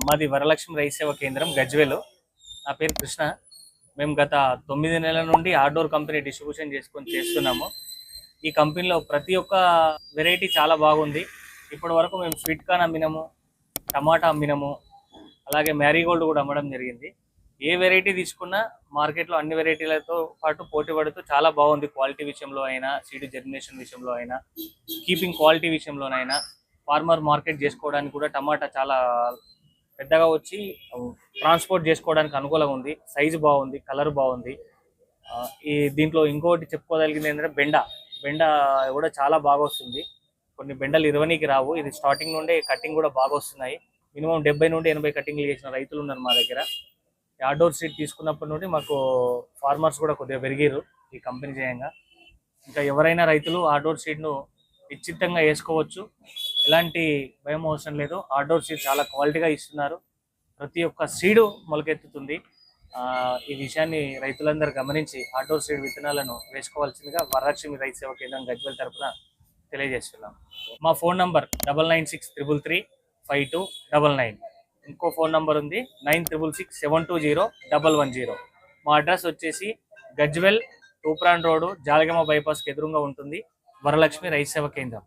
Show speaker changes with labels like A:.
A: మాది వరలక్ష్మి రైస్ సేవ కేంద్రం గజ్వేలు. నా పేరు కృష్ణ. మేము గత 9 నెలల నుండి ఆర్డోర్ కంపెనీ డిస్ట్రిబ్యూషన్ చేస్తున్నాము. ఈ కంపెనీలో ప్రతి ఒక్క వెరైటీ చాలా బాగుంది. ఇప్పటి వరకు మేము స్వీట్ కార్న్ అమ్మినాము, టమాటా అమ్మినాము, అలాగే మ్యారీగోల్డ్ కూడా అమ్మడం జరిగింది. ఏ వెరైటీ తీసుకున్నా మార్కెట్లో అన్ని వెరైటీలతో పాటు పోటీ పడుతూ చాలా బాగుంది. క్వాలిటీ విషయంలో అయినా, సీడ్ జర్మినేషన్ విషయంలో అయినా, కీపింగ్ క్వాలిటీ విషయంలోనైనా, ఫార్మర్ మార్కెట్ చేసుకోవడానికి కూడా టమాటా చాలా పెద్దగా వచ్చి ట్రాన్స్పోర్ట్ చేసుకోవడానికి అనుకూలంగా ఉంది. సైజు బాగుంది, కలర్ బాగుంది. ఈ దీంట్లో ఇంకోటి చెప్పుకోగలిగింది ఏంటంటే బెండ కూడా చాలా బాగా వస్తుంది. కొన్ని బెండలు 20కి రావు. ఇది స్టార్టింగ్ నుండే కటింగ్ కూడా బాగా వస్తున్నాయి. మినిమం 70 నుండి 80 కటింగ్లు చేసిన రైతులు ఉన్నారు మా దగ్గర. అవుట్డోర్ సీడ్ తీసుకున్నప్పటి నుండి మాకు ఫార్మర్స్ కూడా కొద్దిగా పెరిగారు ఈ కంపెనీ చేయంగా. ఇంకా ఎవరైనా రైతులు అవుట్డోర్ సీడ్ను నిశ్చితంగా వేసుకోవచ్చు. ఎలాంటి భయం అవసరం లేదు. అవుట్డోర్ సీడ్ చాలా క్వాలిటీగా ఇస్తున్నారు. ప్రతి ఒక్క సీడు మొలకెత్తుతుంది. ఈ విషయాన్ని రైతులందరూ గమనించి అవుట్డోర్ సీడ్ విత్తనాలను వేసుకోవాల్సిందిగా వరలక్ష్మి రైతు సేవ కేంద్రం గజ్వేల్ తరఫున తెలియజేస్తున్నాం. మా ఫోన్ నంబర్ 9963335299. ఇంకో ఫోన్ నంబర్ ఉంది 9667201110. మా అడ్రస్ వచ్చేసి గజ్వేల్ తూప్రాన్ రోడ్ జాలగమ బైపాస్కి ఎదురుగా ఉంటుంది వరలక్ష్మి రైతు సేవ కేంద్రం.